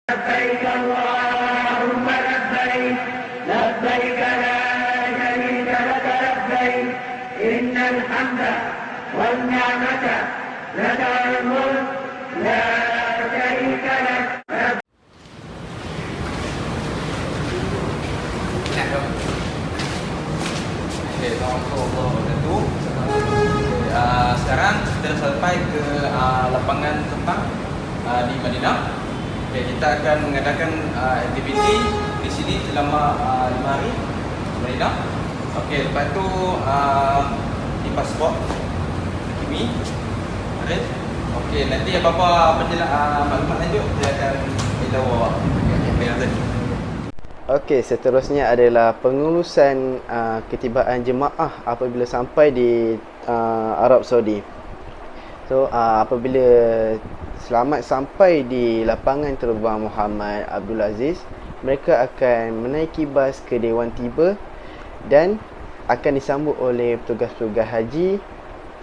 لبيك اللهم لبيك لبيك لا شريك لك لبيك إن الحمد والنعمة لك والملك لا شريك لك. Sekarang kita sampai ke lapangan terbang di Madinah. Okay, kita akan mengadakan aktiviti di sini selama 5 hari di Madinah. Okey, lepas tu di pasport Kimi. Alright. Okey, nanti apa-apa maklumat lanjut saya akan beritahu awak. Okey, Okey, seterusnya adalah pengurusan ketibaan jemaah apabila sampai di Arab Saudi. So, apabila selamat sampai di lapangan terbang Muhammad Abdul Aziz, mereka akan menaiki bas ke Dewan Tiba dan akan disambut oleh petugas-petugas haji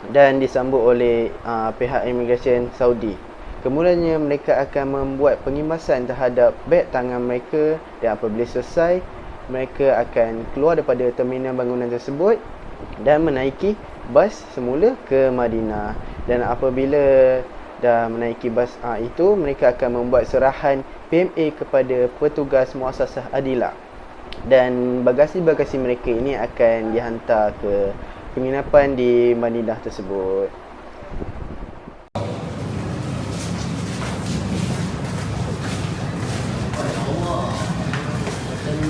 dan disambut oleh pihak imigresen Saudi. Kemudiannya mereka akan membuat pengimbasan terhadap beg tangan mereka dan apabila selesai, mereka akan keluar daripada terminal bangunan tersebut dan menaiki bas semula ke Madinah. Dan apabila dah menaiki bas itu, mereka akan membuat serahan PMA kepada petugas Muassasah Adilah. Dan bagasi-bagasi mereka ini akan dihantar ke penginapan di Madinah tersebut.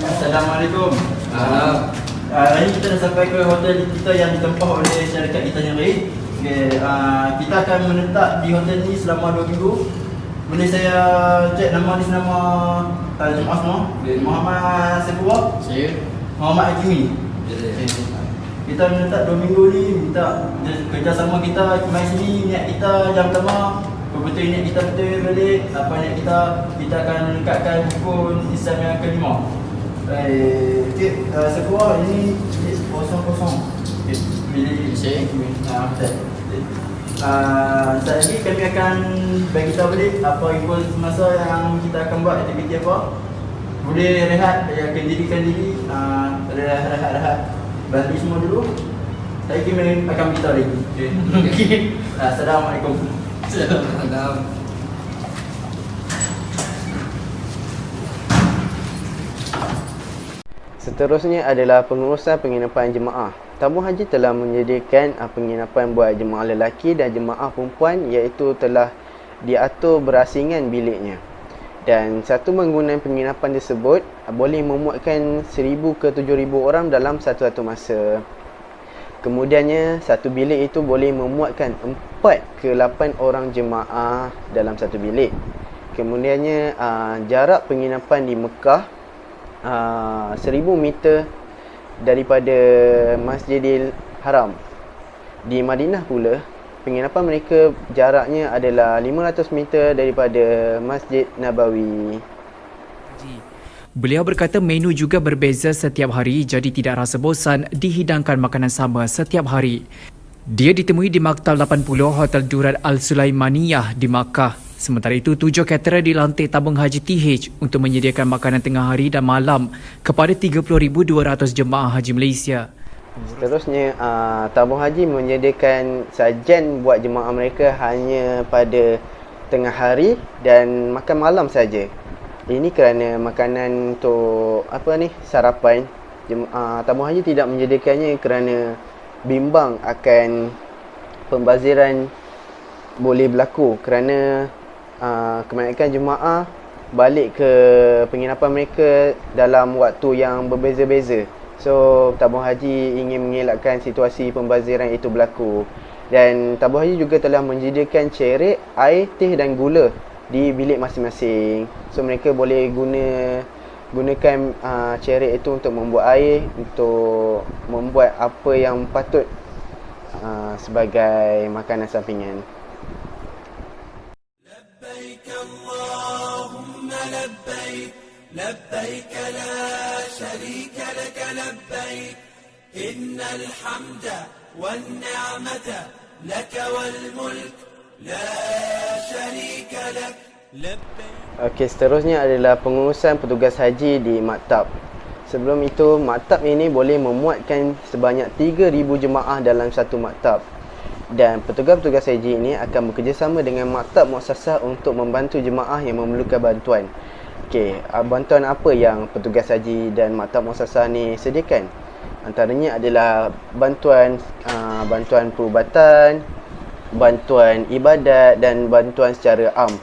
Assalamualaikum. Hari ini kita dah sampai ke hotel kita yang ditempah oleh syarikat kita yang lain. Okay, kita akan menetap di hotel ni selama 2 minggu. Boleh saya cek nama ni, nama jemaah semua? Muhammad Saifullah. Saya Muhammad Hakimi. Kita menetap 2 minggu ni, minta kerjasama kita mai sini. Niat kita yang pertama, betul niat kita betul balik. Apa niat kita akan lekatkan rukun Islam yang kelima. Sebuah ini kosong. Bilik saya. Betul. Saat lagi kami akan bagi tahu balik apa ikut semasa yang kita akan buat aktiviti apa. Boleh rehat, kendirikan diri, rehat. Bantu semua dulu. Saya akan beritahu lagi. Okay. Assalamualaikum. Assalamualaikum. Seterusnya adalah pengurusan penginapan jemaah. Tabung haji telah menyediakan penginapan buat jemaah lelaki dan jemaah perempuan, iaitu telah diatur berasingan biliknya. Dan satu bangunan penginapan tersebut boleh memuatkan 1,000 ke 7,000 orang dalam satu masa. Kemudiannya satu bilik itu boleh memuatkan 4 ke 8 orang jemaah dalam satu bilik. Kemudiannya jarak penginapan di Mekah 1,000 meter daripada Masjidil Haram. Di Madinah pula, penginapan mereka jaraknya adalah 500 meter daripada Masjid Nabawi. Beliau berkata menu juga berbeza setiap hari, jadi tidak rasa bosan dihidangkan makanan sama setiap hari. Dia ditemui di Maktab 80 Hotel Durat Al-Sulaimaniyah di Makkah. Sementara itu, 7 caterer dilantik tabung haji TH untuk menyediakan makanan tengah hari dan malam kepada 30,200 jemaah haji Malaysia. Seterusnya, tabung haji menyediakan sajian buat jemaah mereka hanya pada tengah hari dan makan malam saja. Ini kerana makanan untuk sarapan. Tabung haji tidak menyediakannya kerana bimbang akan pembaziran boleh berlaku kerana kebanyakan jemaah balik ke penginapan mereka dalam waktu yang berbeza-beza. So, tabung haji ingin mengelakkan situasi pembaziran itu berlaku. Dan tabung haji juga telah menyediakan cerik, air, teh dan gula di bilik masing-masing. So, mereka boleh gunakan cerik itu untuk membuat air, untuk membuat apa yang patut sebagai makanan sampingan. لبيك اللهم لبيك لبيك لا شريك لك لبيك إن الحمد والنعمة لك والملك لا شريك لك Okey, seterusnya adalah pengurusan petugas haji di maktab. Sebelum itu, maktab ini boleh memuatkan sebanyak 3,000 jemaah dalam satu maktab. Dan petugas-petugas haji ini akan bekerjasama dengan maktab muassasah untuk membantu jemaah yang memerlukan bantuan. Okey, bantuan apa yang petugas haji dan maktab muassasah ni sediakan? Antaranya adalah bantuan perubatan, bantuan ibadat dan bantuan secara am.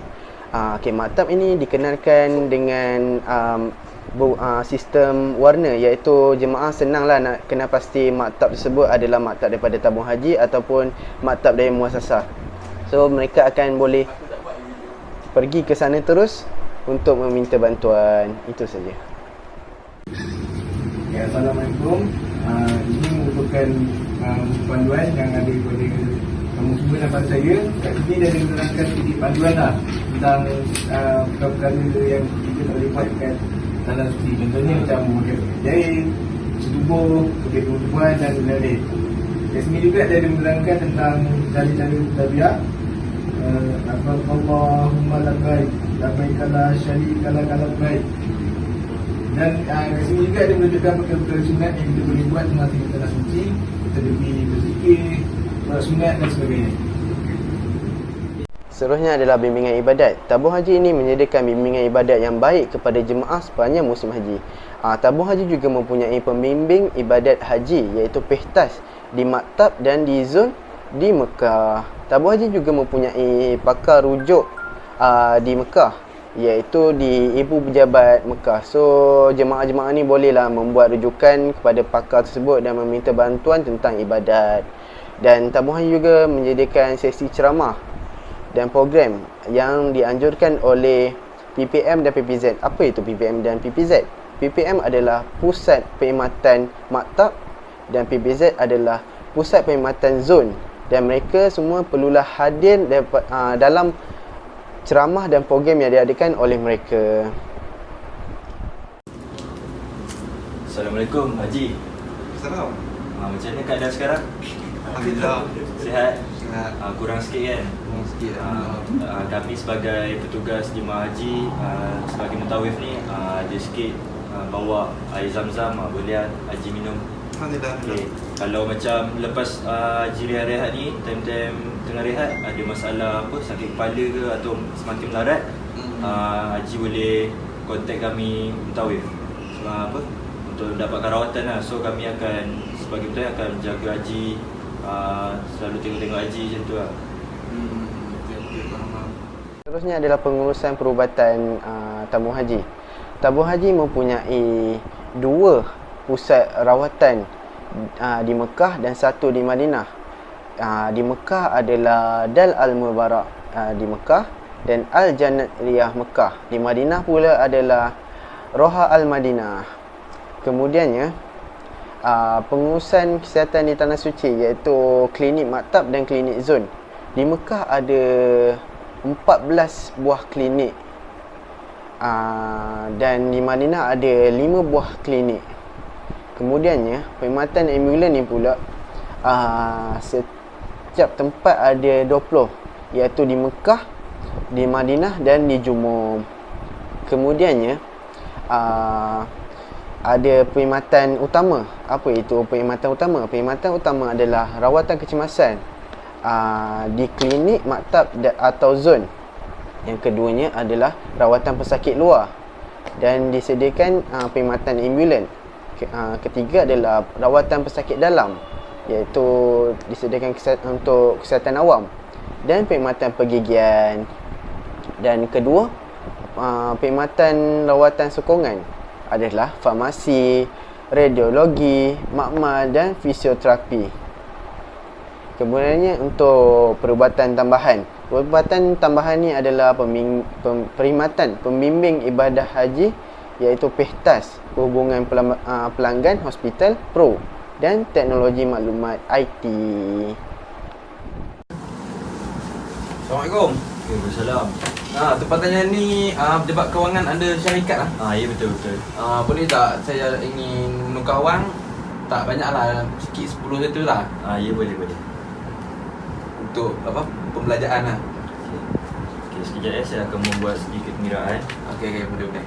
Okey, maktab ini dikenalkan dengan sistem warna, iaitu jemaah senanglah nak kenal pasti maktab tersebut adalah maktab daripada tabung haji ataupun maktab dari muassasah. So mereka akan boleh pergi ke sana terus untuk meminta bantuan. Itu saja. Ya, Assalamualaikum. Ini merupakan panduan yang ada kepada kamu semua dan pada saya. Kat sini dah menerangkan sedikit panduan lah tentang perkara-perkara yang kita tak boleh buat kat tanah suci. Contohnya macam jahit, setubuh, kebaikan perempuan dan lain-lain. Kat sini juga dia ada menerangkan tentang cara-cara tabiat. Allahumma labbaik, labbaik la syarika lak labbaik. Dan kat sini juga dia menunjukkan perkara-perkara sunat yang kita boleh buat semasa kita tanah suci. Kita pergi berzikir, solat sunat dan sebagainya. Seterusnya adalah bimbingan ibadat. Tabung haji ini menyediakan bimbingan ibadat yang baik kepada jemaah sepanjang musim haji. Tabung haji juga mempunyai pembimbing ibadat haji, iaitu pehtas di maktab dan di zon di Mekah. Tabung haji juga mempunyai pakar rujuk di Mekah, iaitu di Ibu Pejabat Mekah. So jemaah-jemaah ni bolehlah membuat rujukan kepada pakar tersebut dan meminta bantuan tentang ibadat. Dan tabung haji juga menyediakan sesi ceramah dan program yang dianjurkan oleh PPM dan PPZ. Apa itu PPM dan PPZ? PPM adalah Pusat Perkhidmatan Maktab dan PPZ adalah Pusat Perkhidmatan Zon. Dan mereka semua perlulah hadir dalam ceramah dan program yang diadakan oleh mereka. Assalamualaikum Haji. Salam. Macam mana keadaan sekarang? Alhamdulillah. Sihat? Sihat. Kurang sikit kan? Sikit. Kami sebagai petugas jemaah haji, sebagai mutawif ni, ada sikit bawa air zam-zam, boleh Haji minum. Alhamdulillah. Okay. Kalau macam lepas haji rehat ni, time-time tengah rehat, ada masalah apa, sakit kepala ke atau semakin melarat, Haji boleh kontak kami mutawif untuk dapatkan rawatan lah. So kami akan sebagai mutawif akan jaga Haji, selalu tengok-tengok Haji macam tu lah. Seterusnya adalah pengurusan perubatan tabung haji. Tabung haji mempunyai 2 pusat rawatan di Mekah dan 1 di Madinah. Di Mekah adalah Dal Al-Mubarak di Mekah dan Al-Jannatiyah Mekah. Di Madinah pula adalah Roha Al-Madinah. Kemudiannya pengurusan kesihatan di Tanah Suci, iaitu klinik maktab dan klinik zon. Di Mekah ada 14 buah klinik dan di Madinah ada 5 buah klinik. Kemudiannya perkhidmatan ambulan ni pula setiap tempat ada 20, iaitu di Mekah, di Madinah dan di Jumum. Kemudiannya ada perkhidmatan utama. Apa itu perkhidmatan utama? Perkhidmatan utama adalah rawatan kecemasan di klinik, maktab atau zon. Yang keduanya adalah rawatan pesakit luar dan disediakan perkhidmatan ambulan. Ketiga adalah rawatan pesakit dalam, iaitu disediakan untuk kesihatan awam dan perkhidmatan pergigian. Dan kedua, perkhidmatan rawatan sokongan adalah farmasi, radiologi, makmal dan fisioterapi. Kemudiannya untuk perubatan tambahan. Perubatan tambahan ni adalah perkhidmatan pembimbing ibadah haji, iaitu pehtas, perhubungan pelanggan, hospital, pro dan teknologi maklumat IT. Assalamualaikum. Waalaikumsalam. Tempatnya ni debat kewangan anda syarikat lah. Ya betul-betul. Boleh tak saya ingin menukar wang? Tak banyak lah, sikit 10 satu lah. Ya boleh. Untuk pembelanjaan lah. Okay, Sekejap saya akan membuat sedikit pengiraan. Okey, boleh.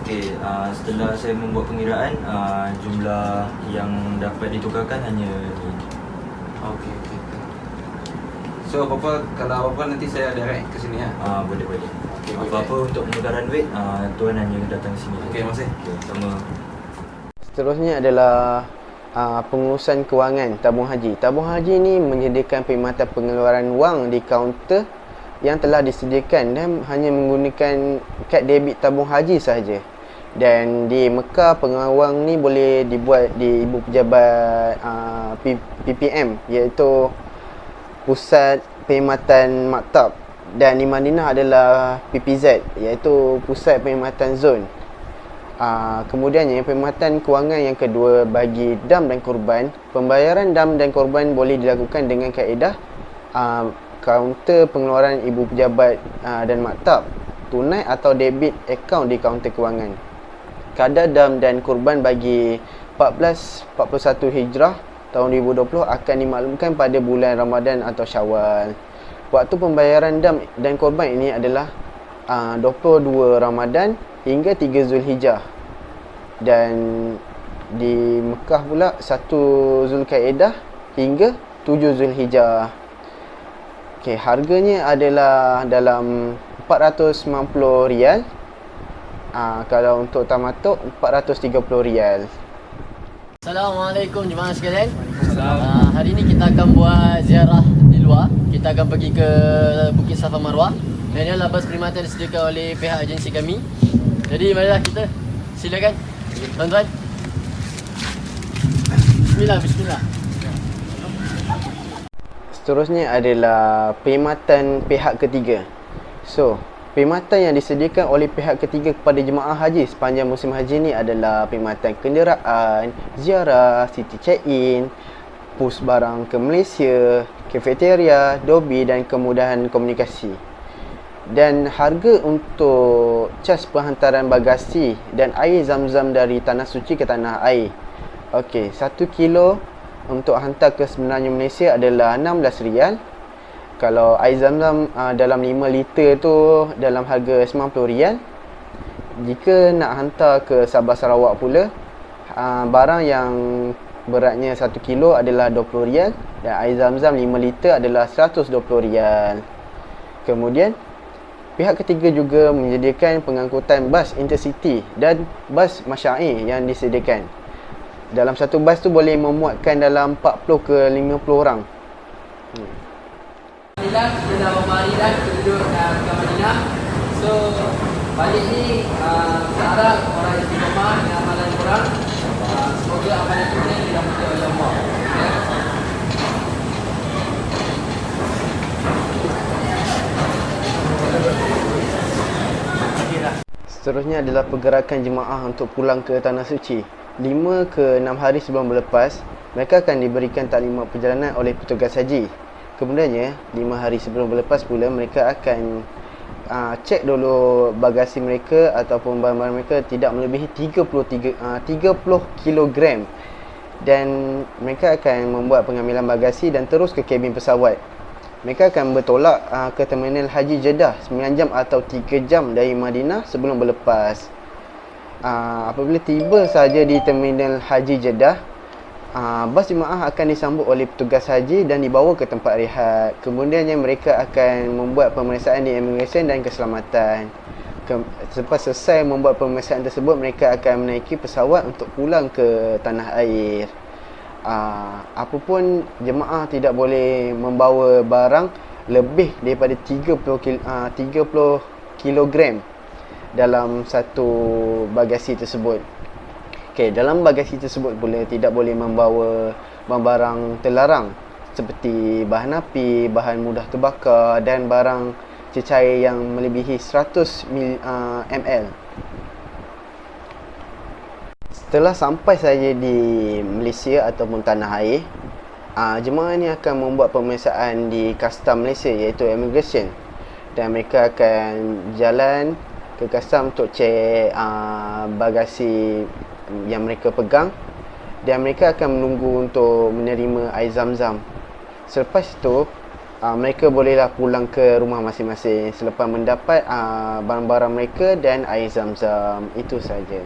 Okey, setelah saya membuat pengiraan, jumlah yang dapat ditukarkan hanya ni. Okey. So kalau apa-apa nanti saya direct ke sini Boleh. Okey, Apa-apa untuk penukaran duit, tuan hanya datang sini. Okey, terima kasih. Okey, sama. Seterusnya adalah pengurusan kewangan tabung haji. Tabung haji ni menyediakan perkhidmatan pengeluaran wang di kaunter yang telah disediakan dan hanya menggunakan kad debit tabung haji sahaja. Dan di Mekah pengeluaran wang ni boleh dibuat di Ibu Pejabat PPM, iaitu Pusat Perkhidmatan Maktab, dan di Madinah adalah PPZ, iaitu Pusat Perkhidmatan Zon. Kemudiannya perkhidmatan kewangan yang kedua bagi dam dan korban. Pembayaran dam dan korban boleh dilakukan dengan kaedah kaunter pengeluaran Ibu Pejabat dan Maktab, tunai atau debit akaun di kaunter kewangan. Kadar dam dan korban bagi 1441 Hijrah tahun 2020 akan dimaklumkan pada bulan Ramadan atau Syawal. Waktu pembayaran dam dan korban ini adalah 22 Ramadan hingga 3 Zulhijjah. Dan di Mekah pula 1 Zulkaidah hingga 7 Zulhijjah. Okey, harganya adalah dalam RM490. Kalau untuk tamatuk RM430. Assalamualaikum jemaah sekalian. Hari ini kita akan buat ziarah di luar. Kita akan pergi ke Bukit Safa Marwah. Dan ini adalah bas perkhidmatan disediakan oleh pihak agensi kami. Jadi marilah kita, silakan tuan-tuan. Bismillah. Seterusnya adalah perkhidmatan pihak ketiga. So, perkhidmatan yang disediakan oleh pihak ketiga kepada jemaah haji sepanjang musim haji ni adalah perkhidmatan kenderaan, ziarah, city check-in, pus barang ke Malaysia, kafeteria, dobi dan kemudahan komunikasi. Dan harga untuk cas penghantaran bagasi dan air zam-zam dari tanah suci ke tanah air. Okey, 1 kilo untuk hantar ke sebenarnya Malaysia adalah RM16. Kalau air zam-zam dalam 5 liter tu dalam harga RM90. Jika nak hantar ke Sabah Sarawak pula, barang yang beratnya 1 kilo adalah RM20 dan air zam-zam 5 liter adalah RM120. Kemudian pihak ketiga juga menyediakan pengangkutan bas intercity dan bas masyair yang disediakan. Dalam satu bas tu boleh memuatkan dalam 40 ke 50 orang. Alhamdulillah, kita dah beberapa hari dah kita duduk ke Madinah. So, balik ni kita harap orang istiqamah dengan amalan korang. Semoga amalan kita dirahmati oleh Allah. Seterusnya adalah pergerakan jemaah untuk pulang ke Tanah Suci. 5 ke 6 hari sebelum berlepas, mereka akan diberikan taklimat perjalanan oleh petugas haji. Kemudiannya, 5 hari sebelum berlepas pula, mereka akan cek dulu bagasi mereka ataupun barang-barang mereka tidak melebihi 30 kilogram. Dan mereka akan membuat pengambilan bagasi dan terus ke kabin pesawat. Mereka akan bertolak ke terminal Haji Jeddah 9 jam atau 3 jam dari Madinah sebelum berlepas. Apabila tiba sahaja di terminal Haji Jeddah, bas jemaah akan disambut oleh petugas haji dan dibawa ke tempat rehat. Kemudiannya mereka akan membuat pemeriksaan di immigration dan keselamatan. Selepas selesai membuat pemeriksaan tersebut, mereka akan menaiki pesawat untuk pulang ke tanah air. Apapun jemaah tidak boleh membawa barang lebih daripada 30 kilogram dalam satu bagasi tersebut. Okey, dalam bagasi tersebut pula tidak boleh membawa barang terlarang seperti bahan api, bahan mudah terbakar dan barang cecair yang melebihi 100 ml. Setelah sampai saja di Malaysia ataupun tanah air, jemaah ini akan membuat pemeriksaan di Kastam Malaysia iaitu immigration, dan mereka akan jalan ke Kastam untuk cek bagasi yang mereka pegang, dan mereka akan menunggu untuk menerima air zam-zam. Selepas itu, mereka bolehlah pulang ke rumah masing-masing selepas mendapat barang-barang mereka dan air zam-zam. Itu saja.